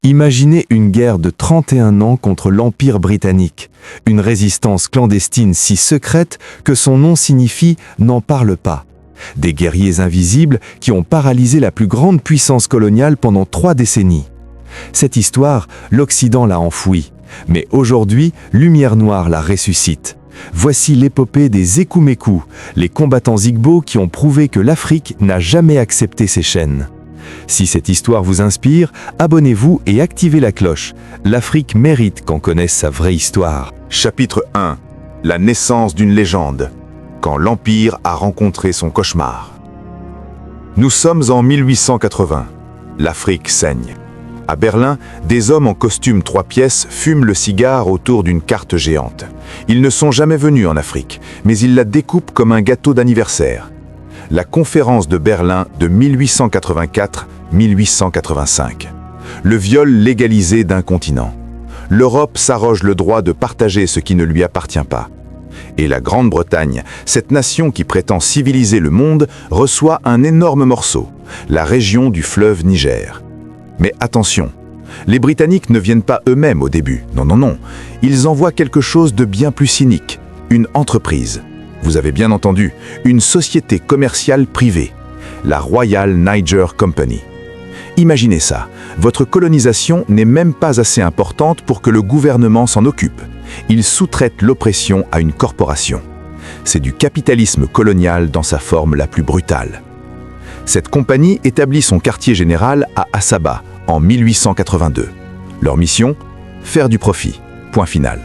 Imaginez une guerre de 31 ans contre l'Empire britannique, une résistance clandestine si secrète que son nom signifie « n'en parle pas ». Des guerriers invisibles qui ont paralysé la plus grande puissance coloniale pendant 3 décennies. Cette histoire, l'Occident l'a enfouie, mais aujourd'hui, Lumière Noire la ressuscite. Voici l'épopée des Ekumekun, les combattants Igbo qui ont prouvé que l'Afrique n'a jamais accepté ces chaînes. Si cette histoire vous inspire, abonnez-vous et activez la cloche. L'Afrique mérite qu'on connaisse sa vraie histoire. Chapitre 1. La naissance d'une légende. Quand l'Empire a rencontré son cauchemar. Nous sommes en 1880. L'Afrique saigne. À Berlin, des hommes en costume 3 pièces fument le cigare autour d'une carte géante. Ils ne sont jamais venus en Afrique, mais ils la découpent comme un gâteau d'anniversaire. La conférence de Berlin de 1884-1885. Le viol légalisé d'un continent. L'Europe s'arroge le droit de partager ce qui ne lui appartient pas. Et la Grande-Bretagne, cette nation qui prétend civiliser le monde, reçoit un énorme morceau, la région du fleuve Niger. Mais attention, les Britanniques ne viennent pas eux-mêmes au début. Non, non, non. Ils envoient quelque chose de bien plus cynique, une entreprise. Vous avez bien entendu, une société commerciale privée, la Royal Niger Company. Imaginez ça, votre colonisation n'est même pas assez importante pour que le gouvernement s'en occupe. Il sous-traite l'oppression à une corporation. C'est du capitalisme colonial dans sa forme la plus brutale. Cette compagnie établit son quartier général à Assaba en 1882. Leur mission ? Faire du profit. Point final.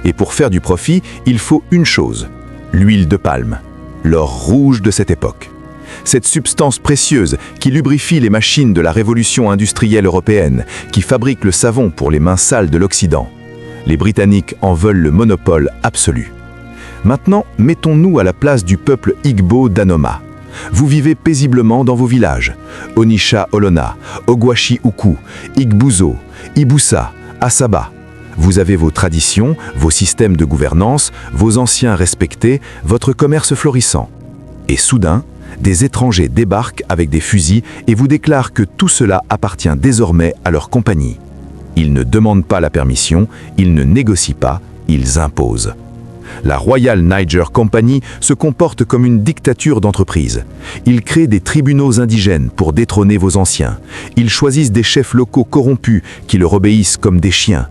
Et pour faire du profit, il faut une chose, l'huile de palme, l'or rouge de cette époque. Cette substance précieuse qui lubrifie les machines de la révolution industrielle européenne, qui fabrique le savon pour les mains sales de l'Occident. Les Britanniques en veulent le monopole absolu. Maintenant, mettons-nous à la place du peuple Igbo d'Anoma. Vous vivez paisiblement dans vos villages. Onisha Olona, Ogwashi Uku, Igbuzo, Ibusa, Asaba. Vous avez vos traditions, vos systèmes de gouvernance, vos anciens respectés, votre commerce florissant. Et soudain, des étrangers débarquent avec des fusils et vous déclarent que tout cela appartient désormais à leur compagnie. Ils ne demandent pas la permission, ils ne négocient pas, ils imposent. La Royal Niger Company se comporte comme une dictature d'entreprise. Ils créent des tribunaux indigènes pour détrôner vos anciens. Ils choisissent des chefs locaux corrompus qui leur obéissent comme des chiens.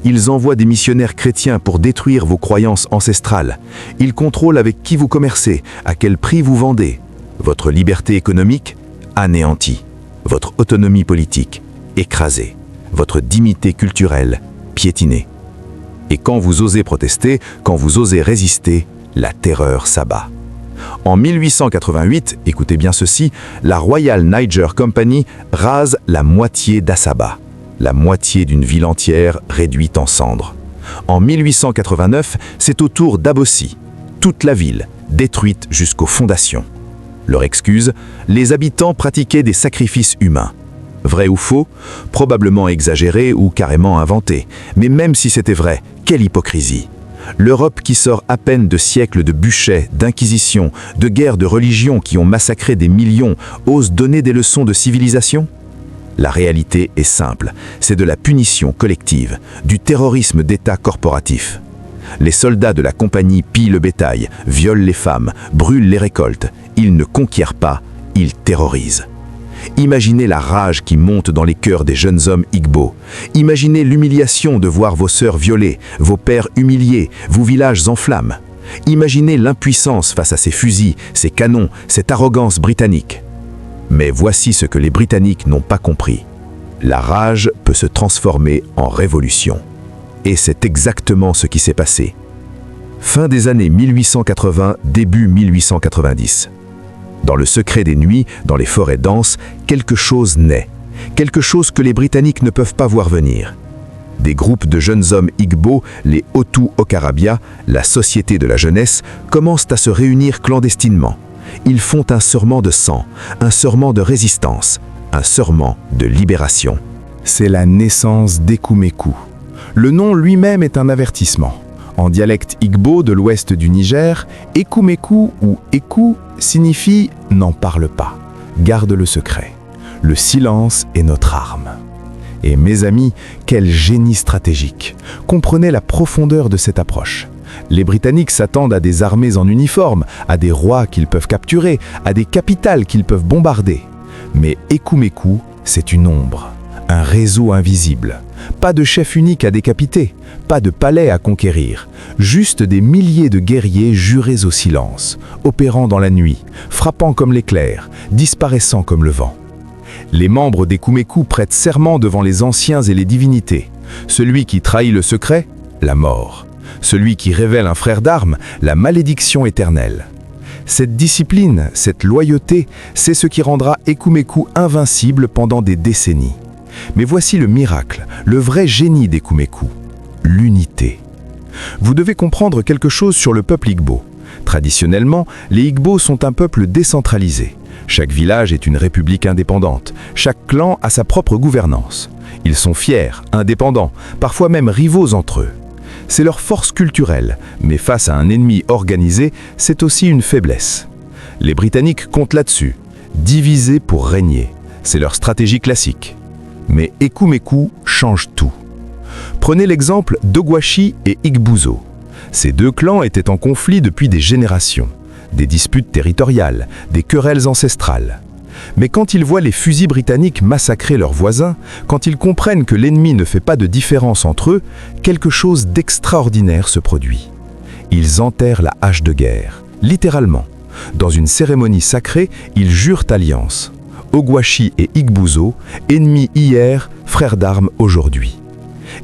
Ils envoient des missionnaires chrétiens pour détruire vos croyances ancestrales. Ils contrôlent avec qui vous commercez, à quel prix vous vendez. Votre liberté économique, anéantie. Votre autonomie politique, écrasée. Votre dignité culturelle, piétinée. Et quand vous osez protester, quand vous osez résister, la terreur s'abat. En 1888, écoutez bien ceci, la Royal Niger Company rase la moitié d'Assaba, la moitié d'une ville entière réduite en cendres. En 1889, c'est au tour d'Abossi, toute la ville, détruite jusqu'aux fondations. Leur excuse, les habitants pratiquaient des sacrifices humains. Vrai ou faux? Probablement exagéré ou carrément inventé. Mais même si c'était vrai, quelle hypocrisie! L'Europe qui sort à peine de siècles de bûchers, d'inquisitions, de guerres de religion qui ont massacré des millions, ose donner des leçons de civilisation? La réalité est simple, c'est de la punition collective, du terrorisme d'État corporatif. Les soldats de la compagnie pillent le bétail, violent les femmes, brûlent les récoltes. Ils ne conquièrent pas, ils terrorisent. Imaginez la rage qui monte dans les cœurs des jeunes hommes Igbo. Imaginez l'humiliation de voir vos sœurs violées, vos pères humiliés, vos villages en flammes. Imaginez l'impuissance face à ces fusils, ces canons, cette arrogance britannique. Mais voici ce que les Britanniques n'ont pas compris. La rage peut se transformer en révolution. Et c'est exactement ce qui s'est passé. Fin des années 1880, début 1890. Dans le secret des nuits, dans les forêts denses, quelque chose naît. Quelque chose que les Britanniques ne peuvent pas voir venir. Des groupes de jeunes hommes Igbo, les Otu Okarabia, la Société de la jeunesse, commencent à se réunir clandestinement. Ils font un serment de sang, un serment de résistance, un serment de libération. C'est la naissance d'Ekumekun. Le nom lui-même est un avertissement. En dialecte Igbo de l'ouest du Niger, Ekumekun ou Eku signifie « n'en parle pas », garde le secret. Le silence est notre arme. Et mes amis, quel génie stratégique! Comprenez la profondeur de cette approche. Les Britanniques s'attendent à des armées en uniforme, à des rois qu'ils peuvent capturer, à des capitales qu'ils peuvent bombarder. Mais Ekumeku, c'est une ombre, un réseau invisible. Pas de chef unique à décapiter, pas de palais à conquérir, juste des milliers de guerriers jurés au silence, opérant dans la nuit, frappant comme l'éclair, disparaissant comme le vent. Les membres d'Ekumeku prêtent serment devant les anciens et les divinités. Celui qui trahit le secret, la mort. Celui qui révèle un frère d'armes, la malédiction éternelle. Cette discipline, cette loyauté, c'est ce qui rendra Ekumeku invincible pendant des décennies. Mais voici le miracle, le vrai génie d'Ekumeku, l'unité. Vous devez comprendre quelque chose sur le peuple Igbo. Traditionnellement, les Igbo sont un peuple décentralisé. Chaque village est une république indépendante. Chaque clan a sa propre gouvernance. Ils sont fiers, indépendants, parfois même rivaux entre eux. C'est leur force culturelle, mais face à un ennemi organisé, c'est aussi une faiblesse. Les Britanniques comptent là-dessus, diviser pour régner. C'est leur stratégie classique. Mais Ekumeku change tout. Prenez l'exemple d'Ogwashi et Igbuzo. Ces deux clans étaient en conflit depuis des générations. Des disputes territoriales, des querelles ancestrales. Mais quand ils voient les fusils britanniques massacrer leurs voisins, quand ils comprennent que l'ennemi ne fait pas de différence entre eux, quelque chose d'extraordinaire se produit. Ils enterrent la hache de guerre, littéralement. Dans une cérémonie sacrée, ils jurent alliance. Ogwashi et Igbuzo, ennemis hier, frères d'armes aujourd'hui.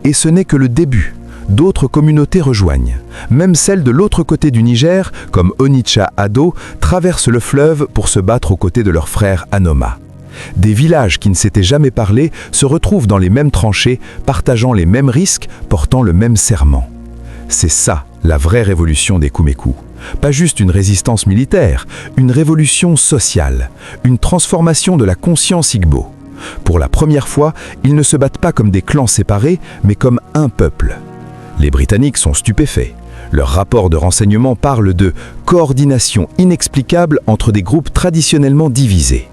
Et ce n'est que le début. D'autres communautés rejoignent. Même celles de l'autre côté du Niger, comme Onitsha Ado, traversent le fleuve pour se battre aux côtés de leurs frères Anoma. Des villages qui ne s'étaient jamais parlé se retrouvent dans les mêmes tranchées, partageant les mêmes risques, portant le même serment. C'est ça, la vraie révolution d'Ekumeku. Pas juste une résistance militaire, une révolution sociale, une transformation de la conscience Igbo. Pour la première fois, ils ne se battent pas comme des clans séparés, mais comme un peuple. Les Britanniques sont stupéfaits. Leur rapport de renseignement parle de coordination inexplicable entre des groupes traditionnellement divisés.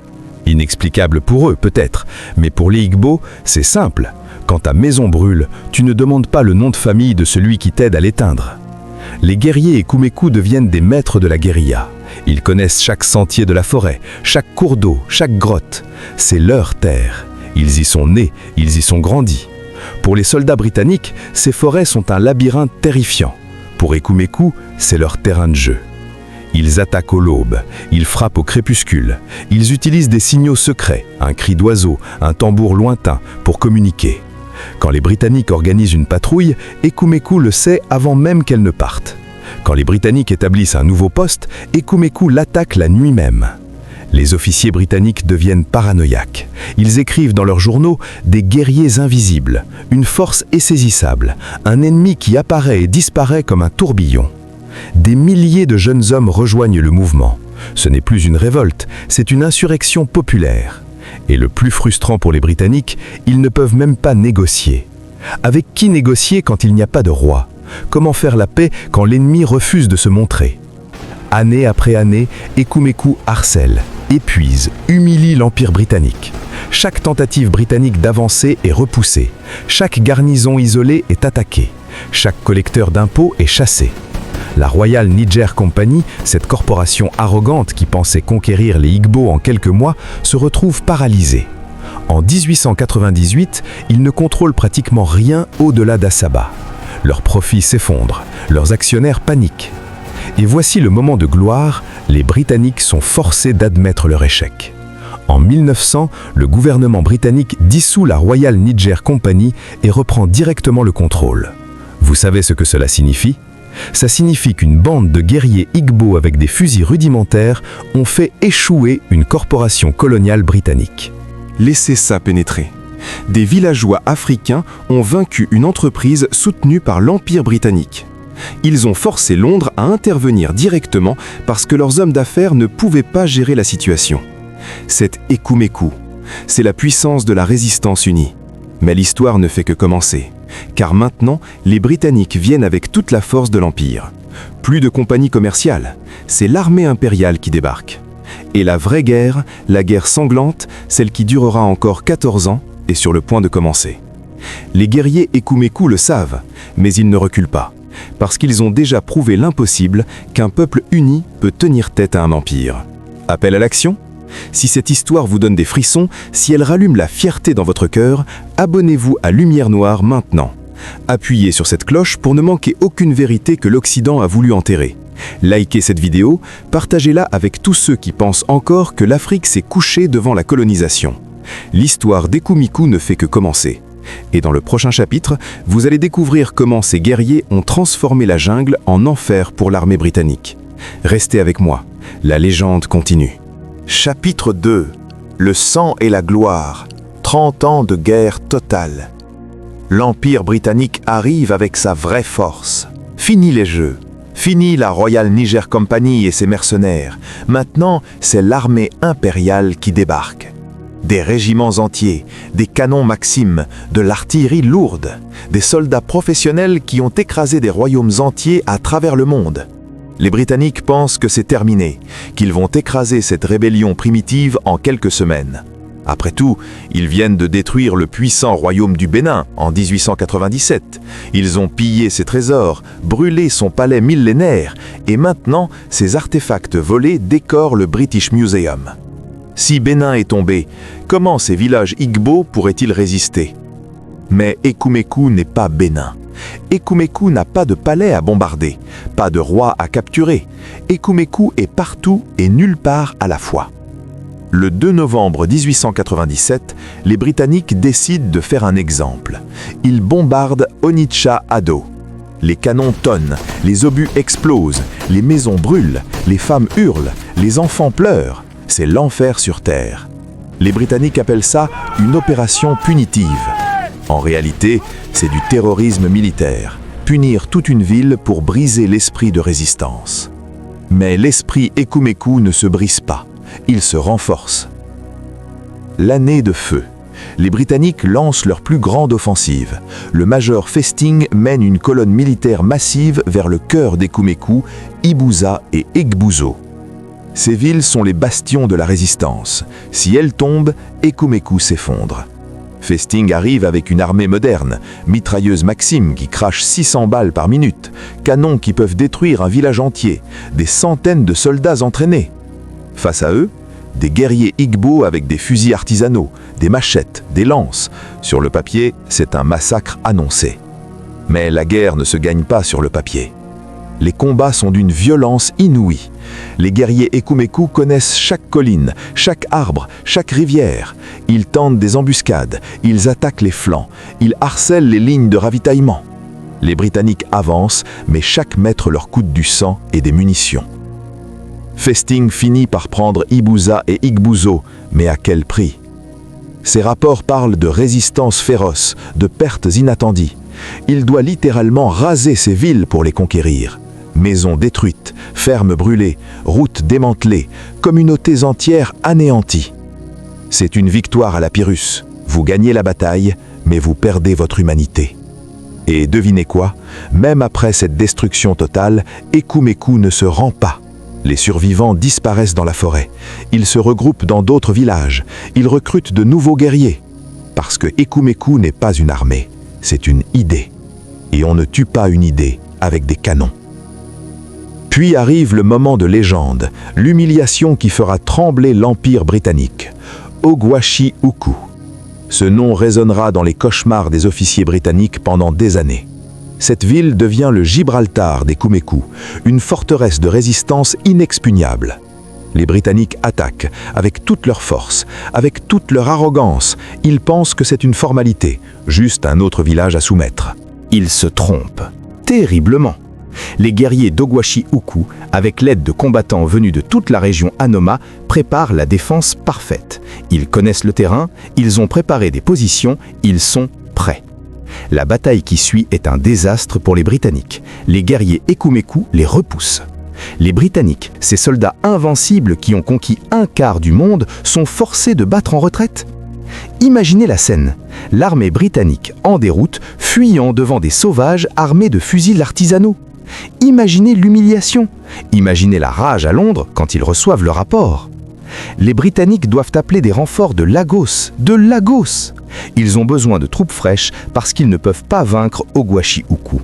Inexplicable pour eux, peut-être, mais pour les Igbo, c'est simple. Quand ta maison brûle, tu ne demandes pas le nom de famille de celui qui t'aide à l'éteindre. Les guerriers Ekumeku deviennent des maîtres de la guérilla. Ils connaissent chaque sentier de la forêt, chaque cours d'eau, chaque grotte. C'est leur terre. Ils y sont nés, ils y sont grandis. Pour les soldats britanniques, ces forêts sont un labyrinthe terrifiant. Pour Ekumeku, c'est leur terrain de jeu. Ils attaquent au l'aube, ils frappent au crépuscule, ils utilisent des signaux secrets, un cri d'oiseau, un tambour lointain, pour communiquer. Quand les Britanniques organisent une patrouille, Ekumeku le sait avant même qu'elle ne parte. Quand les Britanniques établissent un nouveau poste, Ekumeku l'attaque la nuit même. Les officiers britanniques deviennent paranoïaques. Ils écrivent dans leurs journaux des guerriers invisibles, une force insaisissable, un ennemi qui apparaît et disparaît comme un tourbillon. Des milliers de jeunes hommes rejoignent le mouvement. Ce n'est plus une révolte, c'est une insurrection populaire. Et le plus frustrant pour les Britanniques, ils ne peuvent même pas négocier. Avec qui négocier quand il n'y a pas de roi? Comment faire la paix quand l'ennemi refuse de se montrer? Année après année, Ekumeku harcèle, épuise, humilie l'Empire britannique. Chaque tentative britannique d'avancer est repoussée. Chaque garnison isolée est attaquée. Chaque collecteur d'impôts est chassé. La Royal Niger Company, cette corporation arrogante qui pensait conquérir les Igbo en quelques mois, se retrouve paralysée. En 1898, ils ne contrôlent pratiquement rien au-delà d'Asaba. Leurs profits s'effondrent, leurs actionnaires paniquent. Et voici le moment de gloire, les Britanniques sont forcés d'admettre leur échec. En 1900, le gouvernement britannique dissout la Royal Niger Company et reprend directement le contrôle. Vous savez ce que cela signifie? Ça signifie qu'une bande de guerriers Igbo avec des fusils rudimentaires ont fait échouer une corporation coloniale britannique. Laissez ça pénétrer. Des villageois africains ont vaincu une entreprise soutenue par l'Empire britannique. Ils ont forcé Londres à intervenir directement parce que leurs hommes d'affaires ne pouvaient pas gérer la situation. C'est Ekumeku. C'est la puissance de la résistance unie. Mais l'histoire ne fait que commencer. Car maintenant, les Britanniques viennent avec toute la force de l'Empire. Plus de compagnies commerciales, c'est l'armée impériale qui débarque. Et la vraie guerre, la guerre sanglante, celle qui durera encore 14 ans, est sur le point de commencer. Les guerriers Ekumeku le savent, mais ils ne reculent pas, parce qu'ils ont déjà prouvé l'impossible qu'un peuple uni peut tenir tête à un empire. Appel à l'action ? Si cette histoire vous donne des frissons, si elle rallume la fierté dans votre cœur, abonnez-vous à Lumière Noire maintenant. Appuyez sur cette cloche pour ne manquer aucune vérité que l'Occident a voulu enterrer. Likez cette vidéo, partagez-la avec tous ceux qui pensent encore que l'Afrique s'est couchée devant la colonisation. L'histoire d'Ekumeku ne fait que commencer. Et dans le prochain chapitre, vous allez découvrir comment ces guerriers ont transformé la jungle en enfer pour l'armée britannique. Restez avec moi, la légende continue. Chapitre 2. Le sang et la gloire. 30 ans de guerre totale. L'Empire britannique arrive avec sa vraie force. Fini les jeux. Fini la Royal Niger Company et ses mercenaires. Maintenant, c'est l'armée impériale qui débarque. Des régiments entiers, des canons Maxim, de l'artillerie lourde, des soldats professionnels qui ont écrasé des royaumes entiers à travers le monde. Les Britanniques pensent que c'est terminé, qu'ils vont écraser cette rébellion primitive en quelques semaines. Après tout, ils viennent de détruire le puissant royaume du Bénin en 1897. Ils ont pillé ses trésors, brûlé son palais millénaire, et maintenant, ces artefacts volés décorent le British Museum. Si Bénin est tombé, comment ces villages Igbo pourraient-ils résister? Mais Ekumeku n'est pas Bénin. Ekumeku n'a pas de palais à bombarder, pas de roi à capturer. Ekumeku est partout et nulle part à la fois. Le 2 novembre 1897, les Britanniques décident de faire un exemple. Ils bombardent Onitsha-Ado. Les canons tonnent, les obus explosent, les maisons brûlent, les femmes hurlent, les enfants pleurent. C'est l'enfer sur Terre. Les Britanniques appellent ça une opération punitive. En réalité, c'est du terrorisme militaire. Punir toute une ville pour briser l'esprit de résistance. Mais l'esprit Ekumeku ne se brise pas. Il se renforce. L'année de feu. Les Britanniques lancent leur plus grande offensive. Le major Festing mène une colonne militaire massive vers le cœur d'Ekumeku, Ibuza et Egbuzo. Ces villes sont les bastions de la résistance. Si elles tombent, Ekumeku s'effondre. Festing arrive avec une armée moderne, mitrailleuses Maxim qui crachent 600 balles par minute, canons qui peuvent détruire un village entier, des centaines de soldats entraînés. Face à eux, des guerriers Igbo avec des fusils artisanaux, des machettes, des lances. Sur le papier, c'est un massacre annoncé. Mais la guerre ne se gagne pas sur le papier. Les combats sont d'une violence inouïe. Les guerriers Ekumeku connaissent chaque colline, chaque arbre, chaque rivière. Ils tentent des embuscades, ils attaquent les flancs, ils harcèlent les lignes de ravitaillement. Les Britanniques avancent, mais chaque mètre leur coûte du sang et des munitions. Festing finit par prendre Ibuza et Igbuzo, mais à quel prix? Ces rapports parlent de résistance féroce, de pertes inattendues. Il doit littéralement raser ces villes pour les conquérir. Maisons détruites, fermes brûlées, routes démantelées, communautés entières anéanties. C'est une victoire à la Pyrrhus. Vous gagnez la bataille, mais vous perdez votre humanité. Et devinez quoi? Même après cette destruction totale, Ekumeku ne se rend pas. Les survivants disparaissent dans la forêt. Ils se regroupent dans d'autres villages. Ils recrutent de nouveaux guerriers. Parce que Ekumeku n'est pas une armée, c'est une idée. Et on ne tue pas une idée avec des canons. Puis arrive le moment de légende, l'humiliation qui fera trembler l'Empire britannique. Ogwashi-Uku. Ce nom résonnera dans les cauchemars des officiers britanniques pendant des années. Cette ville devient le Gibraltar d'Ekumeku, une forteresse de résistance inexpugnable. Les Britanniques attaquent avec toute leur force, avec toute leur arrogance. Ils pensent que c'est une formalité, juste un autre village à soumettre. Ils se trompent, terriblement. Les guerriers d'Ogwashi-Uku, avec l'aide de combattants venus de toute la région Anoma, préparent la défense parfaite. Ils connaissent le terrain, ils ont préparé des positions, ils sont prêts. La bataille qui suit est un désastre pour les Britanniques. Les guerriers Ekumeku les repoussent. Les Britanniques, ces soldats invincibles qui ont conquis un quart du monde, sont forcés de battre en retraite. Imaginez la scène. L'armée britannique en déroute, fuyant devant des sauvages armés de fusils artisanaux. Imaginez l'humiliation. Imaginez la rage à Londres quand ils reçoivent le rapport. Les Britanniques doivent appeler des renforts de Lagos. De Lagos! Ils ont besoin de troupes fraîches parce qu'ils ne peuvent pas vaincre Ogwashiuku.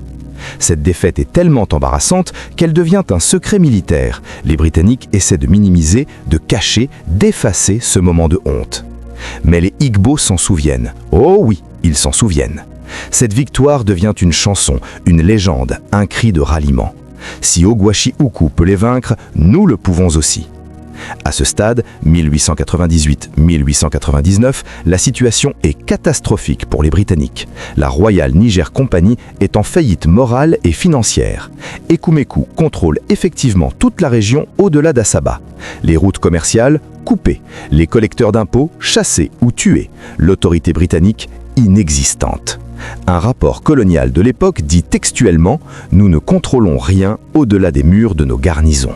Cette défaite est tellement embarrassante qu'elle devient un secret militaire. Les Britanniques essaient de minimiser, de cacher, d'effacer ce moment de honte. Mais les Igbo s'en souviennent. Oh oui, ils s'en souviennent. Cette victoire devient une chanson, une légende, un cri de ralliement. Si Ogwashiuku peut les vaincre, nous le pouvons aussi. À ce stade, 1898-1899, la situation est catastrophique pour les Britanniques. La Royal Niger Company est en faillite morale et financière. Ekumeku contrôle effectivement toute la région au-delà d'Assaba. Les routes commerciales, coupées. Les collecteurs d'impôts, chassés ou tués. L'autorité britannique, inexistante. Un rapport colonial de l'époque dit textuellement « Nous ne contrôlons rien au-delà des murs de nos garnisons ».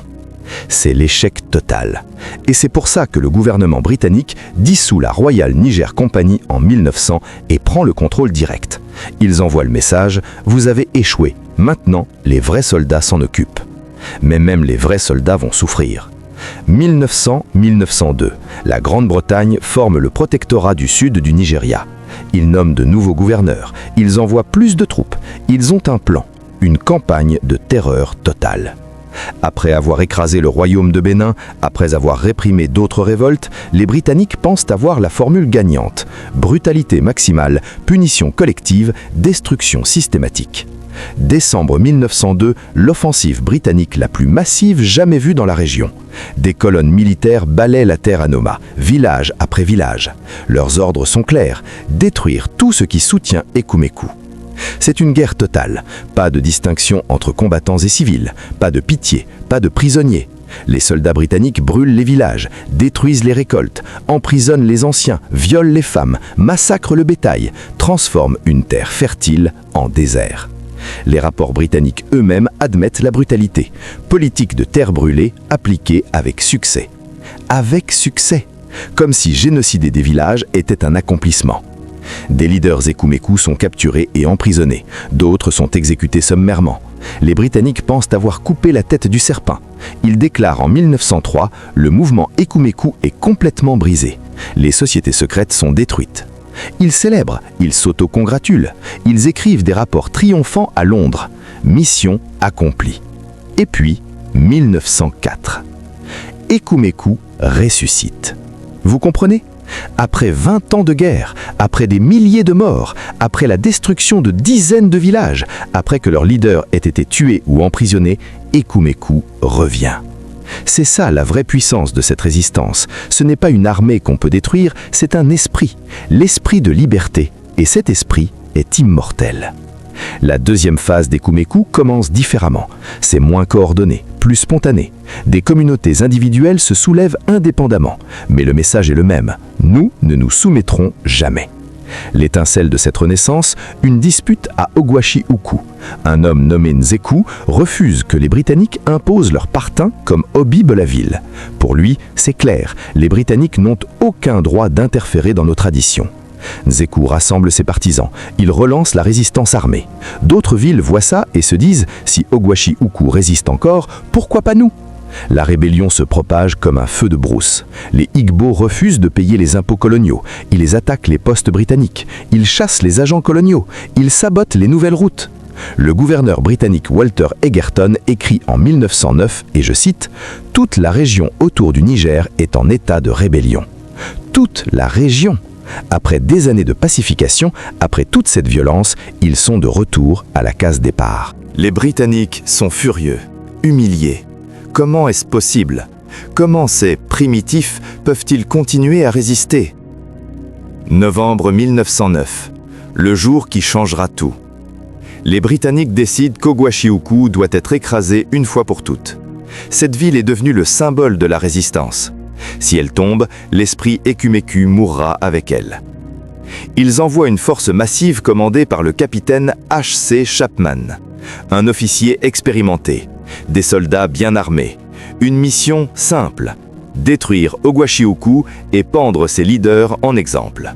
C'est l'échec total. Et c'est pour ça que le gouvernement britannique dissout la Royal Niger Company en 1900 et prend le contrôle direct. Ils envoient le message « Vous avez échoué, maintenant les vrais soldats s'en occupent ». Mais même les vrais soldats vont souffrir. 1900-1902, la Grande-Bretagne forme le protectorat du sud du Nigeria. Ils nomment de nouveaux gouverneurs, ils envoient plus de troupes, ils ont un plan, une campagne de terreur totale. Après avoir écrasé le royaume de Bénin, après avoir réprimé d'autres révoltes, les Britanniques pensent avoir la formule gagnante. Brutalité maximale, punition collective, destruction systématique. Décembre 1902, l'offensive britannique la plus massive jamais vue dans la région. Des colonnes militaires balaient la terre à Noma, village après village. Leurs ordres sont clairs, détruire tout ce qui soutient Ekumeku. C'est une guerre totale, pas de distinction entre combattants et civils, pas de pitié, pas de prisonniers. Les soldats britanniques brûlent les villages, détruisent les récoltes, emprisonnent les anciens, violent les femmes, massacrent le bétail, transforment une terre fertile en désert. Les rapports britanniques eux-mêmes admettent la brutalité. Politique de terre brûlée appliquée avec succès. Avec succès, comme si génocider des villages était un accomplissement. Des leaders Ekumeku sont capturés et emprisonnés, d'autres sont exécutés sommairement. Les Britanniques pensent avoir coupé la tête du serpent. Ils déclarent en 1903 « Le mouvement Ekumeku est complètement brisé. Les sociétés secrètes sont détruites. » Ils célèbrent, ils s'auto-congratulent, ils écrivent des rapports triomphants à Londres. Mission accomplie. Et puis, 1904. Ekumeku ressuscite. Vous comprenez ? Après 20 ans de guerre, après des milliers de morts, après la destruction de dizaines de villages, après que leurs leaders aient été tués ou emprisonnés, Ekumeku revient. C'est ça la vraie puissance de cette résistance. Ce n'est pas une armée qu'on peut détruire, c'est un esprit, l'esprit de liberté. Et cet esprit est immortel. La deuxième phase d'Ekumeku commence différemment. C'est moins coordonné, plus spontané. Des communautés individuelles se soulèvent indépendamment. Mais le message est le même. Nous ne nous soumettrons jamais. L'étincelle de cette renaissance, une dispute à Ogwashiuku. Un homme nommé Nzeku refuse que les Britanniques imposent leur partin comme Obi de la ville. Pour lui, c'est clair, les Britanniques n'ont aucun droit d'interférer dans nos traditions. Nzeku rassemble ses partisans, il relance la résistance armée. D'autres villes voient ça et se disent « Si Ogwashiuku résiste encore, pourquoi pas nous ?» La rébellion se propage comme un feu de brousse. Les Igbo refusent de payer les impôts coloniaux. Ils attaquent les postes britanniques. Ils chassent les agents coloniaux. Ils sabotent les nouvelles routes. Le gouverneur britannique Walter Egerton écrit en 1909, et je cite, « Toute la région autour du Niger est en état de rébellion. » Toute la région. Après des années de pacification, après toute cette violence, ils sont de retour à la case départ. Les Britanniques sont furieux, humiliés. Comment est-ce possible? Comment ces primitifs peuvent-ils continuer à résister? Novembre 1909, le jour qui changera tout. Les Britanniques décident qu'Ogwashiuku doit être écrasé une fois pour toutes. Cette ville est devenue le symbole de la résistance. Si elle tombe, l'esprit Ekumeku mourra avec elle. Ils envoient une force massive commandée par le capitaine H.C. Chapman, un officier expérimenté, des soldats bien armés. Une mission simple, détruire Ogwashiuku et pendre ses leaders en exemple.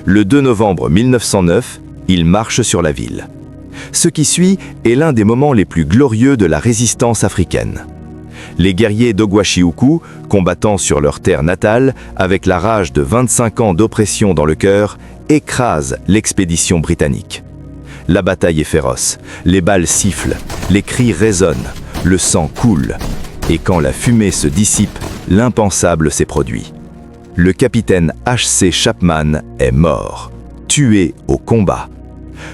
Le 2 novembre 1909, ils marchent sur la ville. Ce qui suit est l'un des moments les plus glorieux de la résistance africaine. Les guerriers d'Oguachiuku, combattant sur leur terre natale, avec la rage de 25 ans d'oppression dans le cœur, écrasent l'expédition britannique. La bataille est féroce, les balles sifflent, les cris résonnent, le sang coule. Et quand la fumée se dissipe, l'impensable s'est produit. Le capitaine H.C. Chapman est mort, tué au combat.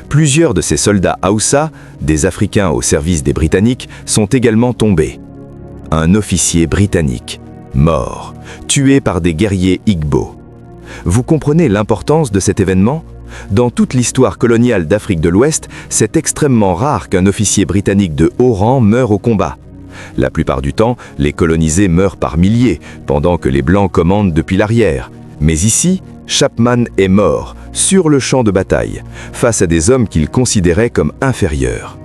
Plusieurs de ces soldats Hausa, des Africains au service des Britanniques, sont également tombés. Un officier britannique, mort, tué par des guerriers Igbo. Vous comprenez l'importance de cet événement ? Dans toute l'histoire coloniale d'Afrique de l'Ouest, c'est extrêmement rare qu'un officier britannique de haut rang meure au combat. La plupart du temps, les colonisés meurent par milliers, pendant que les Blancs commandent depuis l'arrière. Mais ici, Chapman est mort, sur le champ de bataille, face à des hommes qu'il considérait comme inférieurs.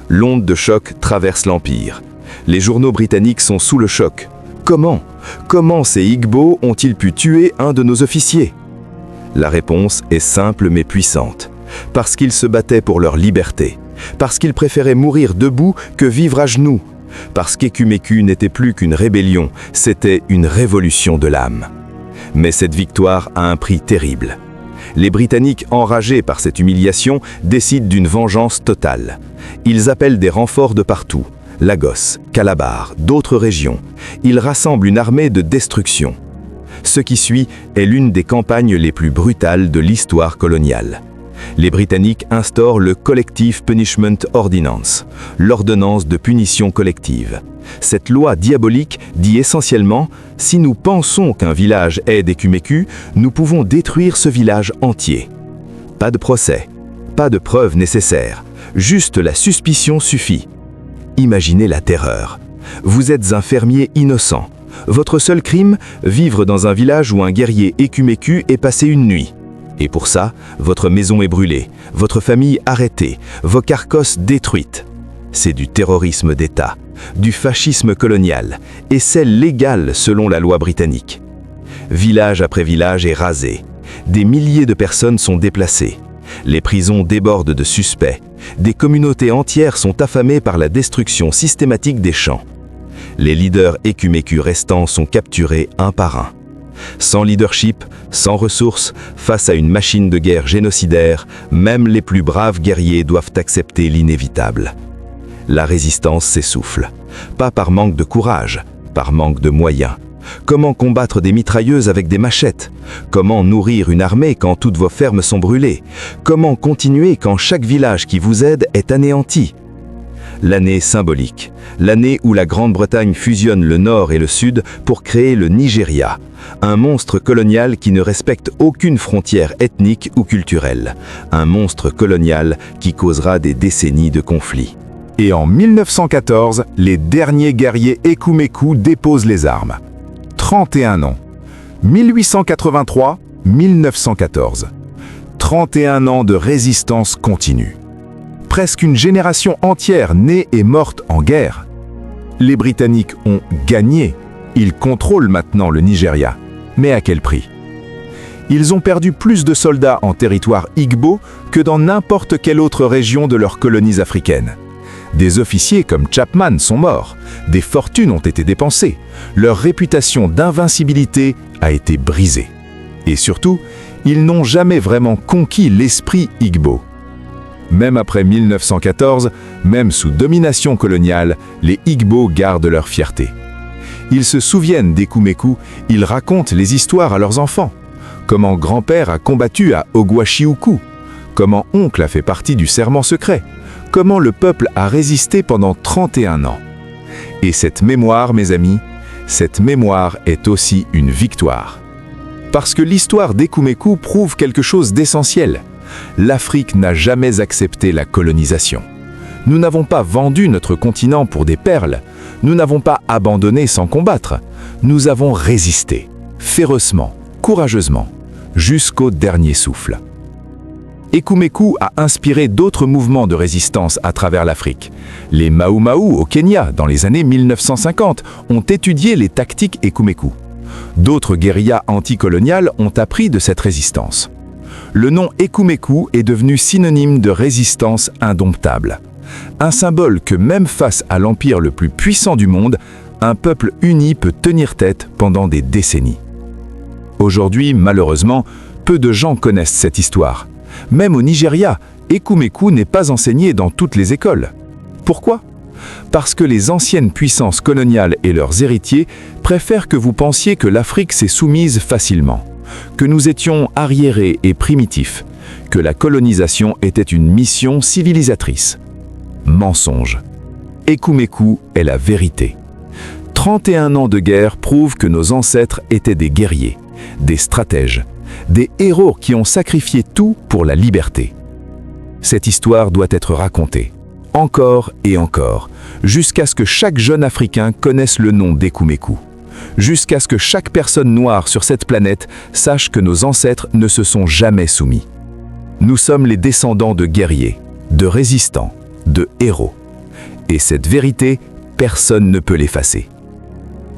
L'onde de choc traverse l'Empire. Les journaux britanniques sont sous le choc. Comment ces Igbo ont-ils pu tuer un de nos officiers ? La réponse est simple mais puissante. Parce qu'ils se battaient pour leur liberté. Parce qu'ils préféraient mourir debout que vivre à genoux. Parce qu'Ekumeku n'était plus qu'une rébellion, c'était une révolution de l'âme. Mais cette victoire a un prix terrible. Les Britanniques, enragés par cette humiliation, décident d'une vengeance totale. Ils appellent des renforts de partout. Lagos, Calabar, d'autres régions. Ils rassemblent une armée de destruction. Ce qui suit est l'une des campagnes les plus brutales de l'histoire coloniale. Les Britanniques instaurent le Collective Punishment Ordinance, l'ordonnance de punition collective. Cette loi diabolique dit essentiellement « si nous pensons qu'un village est d'Ekumeku, nous pouvons détruire ce village entier ». Pas de procès, pas de preuves nécessaires, juste la suspicion suffit. Imaginez la terreur. Vous êtes un fermier innocent. Votre seul crime, vivre dans un village où un guerrier Ekumeku est passé une nuit. Et pour ça, votre maison est brûlée, votre famille arrêtée, vos carcasses détruites. C'est du terrorisme d'État, du fascisme colonial, et c'est légal selon la loi britannique. Village après village est rasé. Des milliers de personnes sont déplacées. Les prisons débordent de suspects. Des communautés entières sont affamées par la destruction systématique des champs. Les leaders Ekumeku restants sont capturés un par un. Sans leadership, sans ressources, face à une machine de guerre génocidaire, même les plus braves guerriers doivent accepter l'inévitable. La résistance s'essouffle. Pas par manque de courage, par manque de moyens. Comment combattre des mitrailleuses avec des machettes? Comment nourrir une armée quand toutes vos fermes sont brûlées? Comment continuer quand chaque village qui vous aide est anéanti? L'année symbolique, l'année où la Grande-Bretagne fusionne le Nord et le Sud pour créer le Nigeria, un monstre colonial qui ne respecte aucune frontière ethnique ou culturelle, un monstre colonial qui causera des décennies de conflits. Et en 1914, les derniers guerriers Ekumeku déposent les armes. 31 ans. 1883-1914. 31 ans de résistance continue. Presque une génération entière née et morte en guerre. Les Britanniques ont gagné. Ils contrôlent maintenant le Nigeria. Mais à quel prix? Ils ont perdu plus de soldats en territoire Igbo que dans n'importe quelle autre région de leurs colonies africaines. Des officiers comme Chapman sont morts, des fortunes ont été dépensées, leur réputation d'invincibilité a été brisée. Et surtout, ils n'ont jamais vraiment conquis l'esprit Igbo. Même après 1914, même sous domination coloniale, les Igbo gardent leur fierté. Ils se souviennent d'Ekumeku, ils racontent les histoires à leurs enfants. Comment grand-père a combattu à Oguachiuku, comment oncle a fait partie du serment secret, comment le peuple a résisté pendant 31 ans. Et cette mémoire, mes amis, cette mémoire est aussi une victoire. Parce que l'histoire d'Ekumeku prouve quelque chose d'essentiel. L'Afrique n'a jamais accepté la colonisation. Nous n'avons pas vendu notre continent pour des perles. Nous n'avons pas abandonné sans combattre. Nous avons résisté, férocement, courageusement, jusqu'au dernier souffle. Ekumeku a inspiré d'autres mouvements de résistance à travers l'Afrique. Les Mau Mau au Kenya, dans les années 1950, ont étudié les tactiques Ekumeku. D'autres guérillas anticoloniales ont appris de cette résistance. Le nom Ekumeku est devenu synonyme de résistance indomptable. Un symbole que même face à l'empire le plus puissant du monde, un peuple uni peut tenir tête pendant des décennies. Aujourd'hui, malheureusement, peu de gens connaissent cette histoire. Même au Nigeria, Ekumeku n'est pas enseigné dans toutes les écoles. Pourquoi ? Parce que les anciennes puissances coloniales et leurs héritiers préfèrent que vous pensiez que l'Afrique s'est soumise facilement, que nous étions arriérés et primitifs, que la colonisation était une mission civilisatrice. Mensonge. Ekumeku est la vérité. 31 ans de guerre prouvent que nos ancêtres étaient des guerriers, des stratèges, des héros qui ont sacrifié tout pour la liberté. Cette histoire doit être racontée, encore et encore, jusqu'à ce que chaque jeune Africain connaisse le nom d'Ekumeku, jusqu'à ce que chaque personne noire sur cette planète sache que nos ancêtres ne se sont jamais soumis. Nous sommes les descendants de guerriers, de résistants, de héros. Et cette vérité, personne ne peut l'effacer.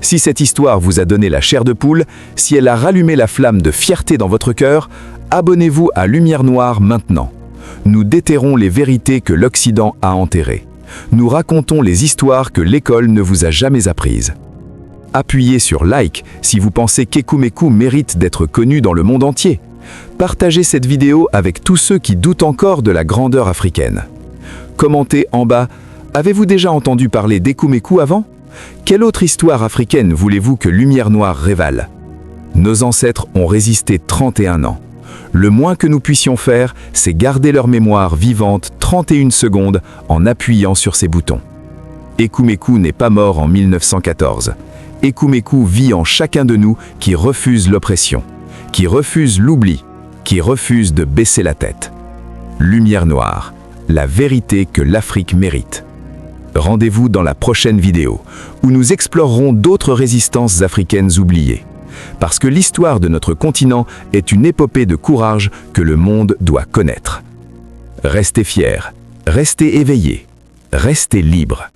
Si cette histoire vous a donné la chair de poule, si elle a rallumé la flamme de fierté dans votre cœur, abonnez-vous à Lumière Noire maintenant. Nous déterrons les vérités que l'Occident a enterrées. Nous racontons les histoires que l'école ne vous a jamais apprises. Appuyez sur like si vous pensez qu'Ekumeku mérite d'être connu dans le monde entier. Partagez cette vidéo avec tous ceux qui doutent encore de la grandeur africaine. Commentez en bas, avez-vous déjà entendu parler d'Ekumeku avant ? Quelle autre histoire africaine voulez-vous que Lumière Noire révèle ? Nos ancêtres ont résisté 31 ans. Le moins que nous puissions faire, c'est garder leur mémoire vivante 31 secondes en appuyant sur ces boutons. Ekumeku n'est pas mort en 1914. Ekumeku vit en chacun de nous qui refuse l'oppression, qui refuse l'oubli, qui refuse de baisser la tête. Lumière Noire, la vérité que l'Afrique mérite. Rendez-vous dans la prochaine vidéo, où nous explorerons d'autres résistances africaines oubliées. Parce que l'histoire de notre continent est une épopée de courage que le monde doit connaître. Restez fiers, restez éveillés, restez libres.